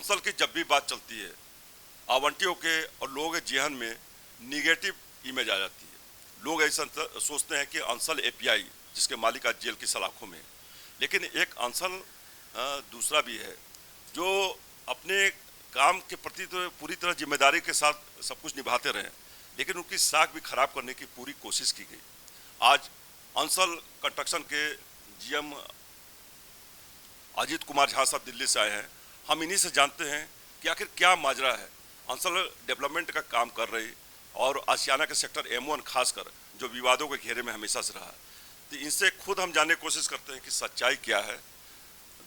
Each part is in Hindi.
अंसल की जब भी बात चलती है आवंटियों के और लोगों के जेहन में निगेटिव इमेज आ जाती है। लोग ऐसा सोचते हैं कि अंसल एपीआई जिसके मालिक आज जेल की सलाखों में, लेकिन एक अंसल दूसरा भी है जो अपने काम के प्रति तो पूरी तरह जिम्मेदारी के साथ सब कुछ निभाते रहे, लेकिन उनकी साख भी खराब करने की पूरी कोशिश की गई। आज अंसल कंस्ट्रक्शन के जीएम अजीत कुमार झा साहब दिल्ली से आए हैं। हम इन्हीं से जानते हैं कि आखिर क्या माजरा है। अंसल डेवलपमेंट का काम कर रही और आशियाना के सेक्टर M1 खासकर जो विवादों के घेरे में हमेशा से रहा, तो इनसे खुद हम जानने की कोशिश करते हैं कि सच्चाई क्या है।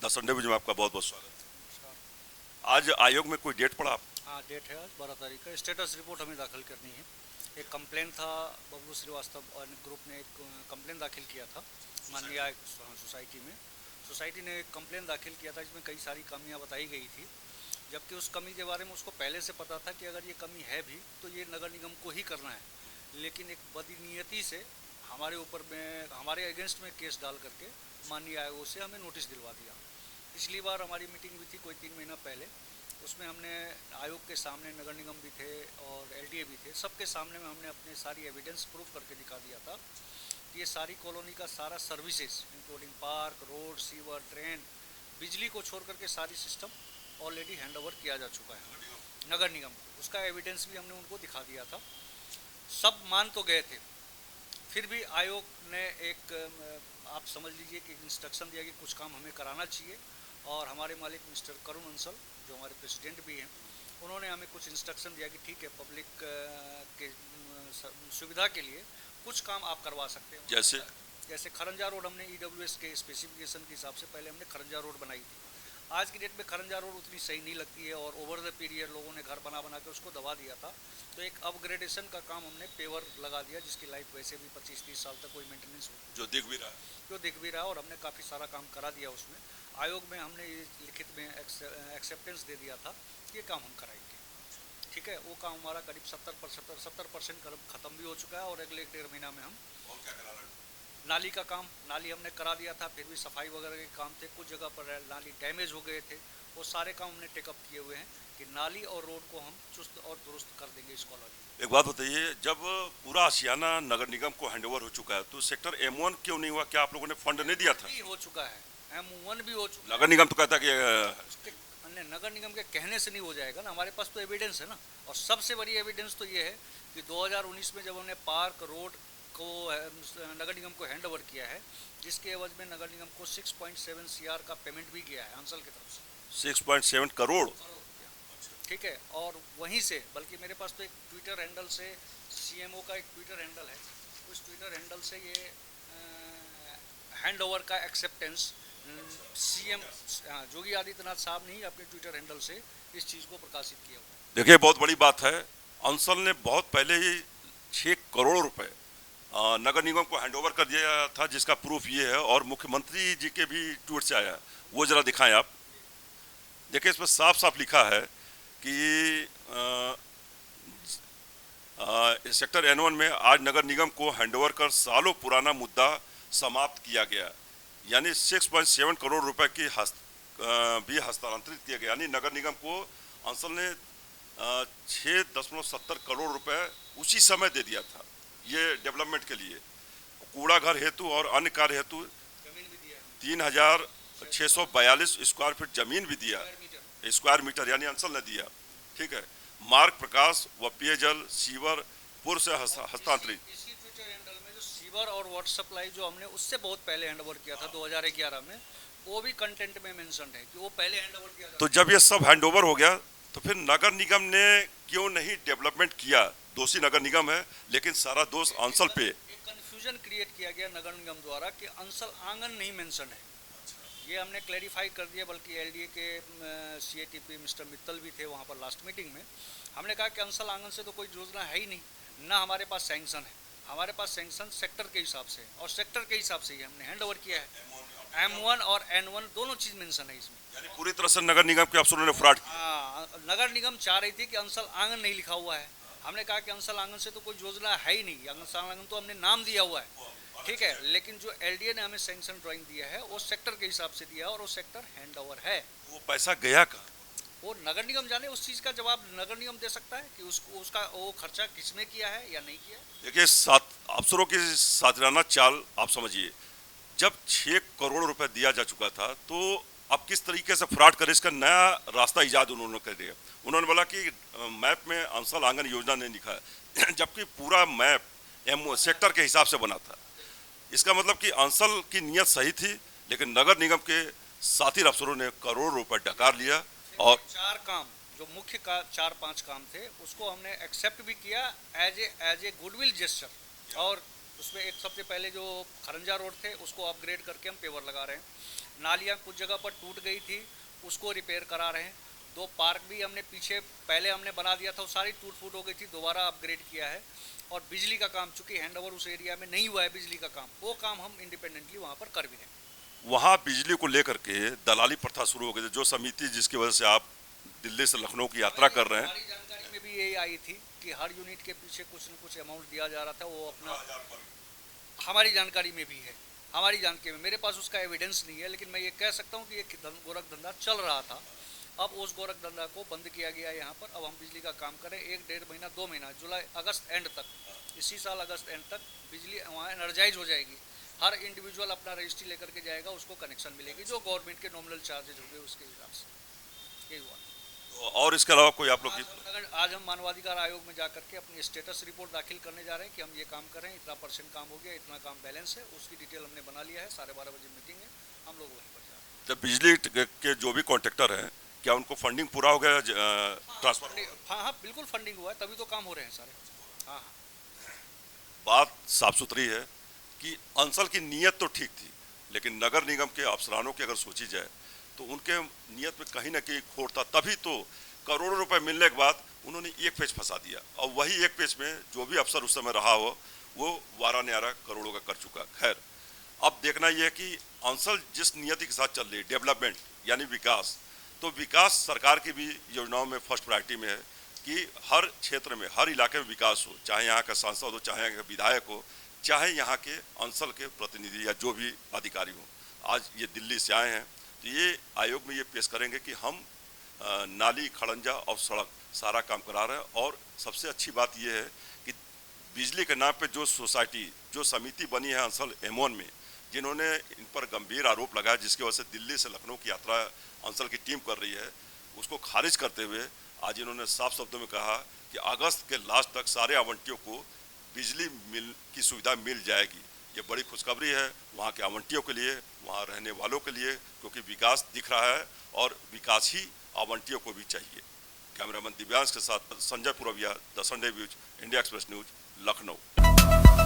द संडे में आपका बहुत बहुत स्वागत है। आज आयोग में कोई डेट पड़ा आप? हाँ, डेट है आज 12 तारीख का। स्टेटस रिपोर्ट हमें दाखिल करनी है। एक कंप्लेन था, बबलू श्रीवास्तव और ग्रुप ने एक कंप्लेन दाखिल किया था माननीय सोसाइटी में। सोसाइटी ने एक कंप्लेन दाखिल किया था जिसमें कई सारी कमियां बताई गई थी, जबकि उस कमी के बारे में उसको पहले से पता था कि अगर ये कमी है भी तो ये नगर निगम को ही करना है, लेकिन एक बदनीयती से हमारे ऊपर में हमारे अगेंस्ट में केस डाल करके माननीय आयोग से हमें नोटिस दिलवा दिया। पिछली बार हमारी मीटिंग हुई थी कोई 3 महीना पहले, उसमें हमने आयोग के सामने नगर निगम भी थे और एलडीए भी थे, सबके सामने में हमने अपने सारी एविडेंस प्रूफ करके दिखा दिया था कि ये सारी कॉलोनी का सारा services including park, road, sewer, train, बिजली को छोड़ करके सारी सिस्टम ऑलरेडी हैंड ओवर किया जा चुका है नगर निगम को। उसका एविडेंस भी हमने उनको दिखा दिया था। सब मान तो गए थे, फिर भी आयोग ने एक आप समझ लीजिए कि इंस्ट्रक्शन दिया कि कुछ काम हमें कराना चाहिए, और हमारे मालिक मिस्टर करुण अंसल जो हमारे प्रेसिडेंट भी हैं, उन्होंने हमें कुछ इंस्ट्रक्शन दिया कि ठीक है, पब्लिक के सुविधा के लिए कुछ काम आप करवा सकते हैं। जैसे खरंजा रोड हमने ईडब्ल्यूएस के स्पेसिफिकेशन के हिसाब से पहले हमने खरंजा रोड बनाई थी। आज की डेट में खरंजा रोड उतनी सही नहीं लगती है और ओवर द पीरियड लोगों ने घर बना के उसको दबा दिया था, तो एक अपग्रेडेशन का काम हमने पेवर लगा दिया जिसकी लाइफ वैसे भी 25-30 साल तक कोई मेंटेनेंस जो दिख भी रहा और हमने काफ़ी सारा काम करा दिया उसमें। आयोग में हमने ये लिखित में एक्सेप्टेंस दे दिया था कि ये काम हम कराएंगे। ठीक है, वो काम हमारा करीब 70% ख़त्म भी हो चुका है और अगले 1-1.5 महीना में हम नाली का काम, नाली हमने करा दिया था, फिर भी सफाई वगैरह के काम थे, कुछ जगह पर नाली डैमेज हो गए थे, वो सारे काम हमने टेकअप किए हुए हैं कि नाली और रोड को हम चुस्त और दुरुस्त कर देंगे इस कॉलोनी। एक बात बताइए, जब पूरा आशियाना नगर निगम को हैंडओवर हो चुका है तो सेक्टर M1 क्यों नहीं हुआ? क्या आप लोगों ने फंड नहीं दिया था? हो चुका है, M1 भी हो चुका। नगर निगम तो कहता कि नगर निगम के कहने से नहीं हो जाएगा ना, हमारे पास तो एविडेंस है ना। और सबसे बड़ी एविडेंस तो ये है कि 2019 में जब हमने पार्क, रोड को नगर निगम को हैंड ओवर किया है, जिसके एवज में नगर निगम को 6.7 CR का पेमेंट भी किया है अंसल की तरफ से। 6.7 करोड़। ठीक है, और वहीं से बल्कि मेरे पास तो एक ट्विटर हैंडल से CMO का एक ट्विटर हैंडल है, उस ट्विटर हैंडल से ये हैंड ओवर का एक्सेप्टेंस CM योगी आदित्यनाथ साहब ने ही अपने ट्विटर हैंडल से इस चीज़ को प्रकाशित किया हुआ। देखिए, बहुत बड़ी बात है, अंसल ने बहुत पहले ही 6 करोड़ रुपए नगर निगम को हैंडओवर कर दिया था, जिसका प्रूफ ये है और मुख्यमंत्री जी के भी ट्वीट से आया, वो जरा दिखाएं आप। देखिए, इसमें साफ साफ लिखा है कि सेक्टर N1 में आज नगर निगम को हैंडओवर कर सालों पुराना मुद्दा समाप्त किया गया, यानी 6.7 करोड़ रुपए की भी हस्तांतरित किया गया, यानी नगर निगम को अंसल ने 6.70 करोड़ रुपए उसी समय दे दिया था ये डेवलपमेंट के लिए। कूड़ा घर हेतु और अन्य कार्य हेतु 3642 स्क्वायर फीट जमीन भी दिया, स्क्वायर मीटर यानी अंसल ने दिया। ठीक है, मार्ग, प्रकाश व पेयजल, सीवर पूर्व से हस्तांतरित। इसी ट्विटर हैंडल में जो सीवर और वाटर सप्लाई जो हमने उससे बहुत पहले हैंडओवर किया था 2011 में, वो भी कंटेंट में मेंशन है कि वो पहले हैंडओवर किया था। तो जब ये सब हैंडओवर हो गया तो फिर नगर निगम ने क्यों नहीं डेवलपमेंट किया? दोषी नगर निगम है, लेकिन सारा दोष अंसल पे। एक कंफ्यूजन क्रिएट किया गया नगर निगम द्वारा कि अंसल आंगन नहीं मेंशन है, ये हमने क्लैरिफाई कर दिया। बल्कि एलडीए के CATP मिस्टर मित्तल भी थे वहाँ पर लास्ट मीटिंग में। हमने कहा कि अंसल आंगन से तो कोई योजना है ही नहीं, ना हमारे पास सैंक्शन है, हमारे पास सैंक्शन सेक्टर के हिसाब से और सेक्टर के हिसाब से ही हमने हैंड ओवर किया है। M1 और N1 दोनों चीज़ मेंशन है इसमें, यानी पूरी तरह से नगर निगम के अफसरों ने फ्रॉड किया। हाँ, नगर निगम चाह रही थी कि अंसल आंगन नहीं लिखा हुआ है। हमने कहा कि अंसल आंगन से तो कोई योजना है ही नहीं, अंसल आंगन तो हमने नाम दिया हुआ है। ठीक है, लेकिन जो एलडीए ने हमें सैंक्शन ड्राइंग दिया है वो सेक्टर के हिसाब से दिया और वो सेक्टर हैंड ओवर है। वो पैसा गया कहाँ? वो नगर निगम जाने, उस चीज़ का जवाब नगर निगम दे सकता है कि उसका वो खर्चा किसने किया है या नहीं किया है। देखिए, सात अफसरों की सातिराना चाल आप समझिए। जब 6 करोड़ रुपए दिया जा चुका था तो अब किस तरीके से फ्रॉड करे, इसका नया रास्ता इजाद उन्होंने कर दिया। उन्होंने बोला कि मैप में अंसल आंगन योजना नहीं लिखा है जबकि पूरा मैप सेक्टर के हिसाब से बना था। इसका मतलब कि अंसल की नीयत सही थी, लेकिन नगर निगम के साथी अफसरों ने करोड़ रुपए डकार लिया। और 4 काम जो मुख्य का 4-5 काम थे उसको हमने एक्सेप्ट भी किया एज ए गुडविल जेस्चर। और उसमें एक सबसे पहले जो खरंजा रोड थे उसको अपग्रेड करके हम पेवर लगा रहे हैं। नालियाँ कुछ जगह पर टूट गई थी उसको रिपेयर करा रहे हैं। 2 पार्क भी हमने पीछे पहले हमने बना दिया था, वो सारी टूट फूट हो गई थी, दोबारा अपग्रेड किया है। और बिजली का काम चूंकि हैंड ओवर उस एरिया में नहीं हुआ है बिजली का काम, वो काम हम इंडिपेंडेंटली वहाँ पर कर भी रहे हैं। वहाँ बिजली को लेकर के दलाली प्रथा शुरू हो गई थी, जो समिति जिसकी वजह से आप दिल्ली से लखनऊ की यात्रा कर रहे हैं। हमारी जानकारी में भी यही आई थी कि हर यूनिट के पीछे कुछ न कुछ अमाउंट दिया जा रहा था, वो अपना हमारी जानकारी में भी है। हमारी जानकारी में, मेरे पास उसका एविडेंस नहीं है, लेकिन मैं ये कह सकता हूँ कि ये गोरख धंधा चल रहा था। अब उस गोरख धंधा को बंद किया गया है यहाँ पर। अब हम बिजली का काम करें 1-1.5 महीना 2 महीना जुलाई अगस्त एंड तक, इसी साल अगस्त एंड तक बिजली वहाँ एनर्जाइज हो जाएगी। हर इंडिविजुअल अपना रजिस्ट्री लेकर के जाएगा, उसको कनेक्शन मिलेगी जो गवर्नमेंट के नॉमिनल चार्जेज होंगे उसके हिसाब से। यही हुआ। और इसके अलावा कोई आप लोग की आज हम मानवाधिकार आयोग में जाकर के अपनी स्टेटस रिपोर्ट दाखिल करने जा रहे हैं कि हम ये काम कर रहे हैं, इतना % काम हो गया, इतना काम बैलेंस है, उसकी डिटेल हमने बना लिया है। 12:30 बजे मीटिंग है, हम लोग वहीं पर जा रहे हैं। जब बिजली के जो भी कॉन्ट्रैक्टर हैं, क्या उनको फंडिंग पूरा हो गया ट्रांसफर? हाँ, बिल्कुल फंडिंग हुआ है, तभी तो काम हो रहे हैं सारे। हाँ, बात साफ सुथरी है कि अंसल की नीयत तो ठीक थी, लेकिन नगर निगम के अफसरानों की अगर सोची जाए तो उनके नीयत में कहीं ना कहीं खोट था। तभी तो करोड़ों रुपए मिलने के बाद उन्होंने एक पेज फंसा दिया, और वही एक पेज में जो भी अफसर उस समय रहा हो वो वारा न्यारा करोड़ों का कर चुका। खैर, अब देखना यह है कि अंसल जिस नियति के साथ चल रही है, डेवलपमेंट यानी विकास, तो विकास सरकार की भी योजनाओं में फर्स्ट प्रायोरिटी में है कि हर क्षेत्र में, हर इलाके में विकास हो, चाहे यहाँ का सांसद हो, चाहे यहाँ का विधायक हो, चाहे यहाँ के अंसल के प्रतिनिधि या जो भी अधिकारी हो। आज ये दिल्ली से आए हैं तो ये आयोग में ये पेश करेंगे कि हम नाली, खड़ंजा और सड़क सारा काम करा रहे हैं। और सबसे अच्छी बात यह है कि बिजली के नाम पे जो सोसाइटी, जो समिति बनी है अंसल एमोन में, जिन्होंने इन पर गंभीर आरोप लगाया, जिसकी वजह से दिल्ली से लखनऊ की यात्रा अंसल की टीम कर रही है, उसको खारिज करते हुए आज इन्होंने साफ शब्दों में कहा कि अगस्त के लास्ट तक सारे आवंटियों को बिजली मिल की सुविधा मिल जाएगी। ये बड़ी खुशखबरी है वहाँ के आवंटियों के लिए, वहाँ रहने वालों के लिए, क्योंकि विकास दिख रहा है और विकास ही आवंटियों को भी चाहिए। कैमरामैन दिव्यांश के साथ Sanjay Purvia, the Sunday views, India Express news, Lucknow.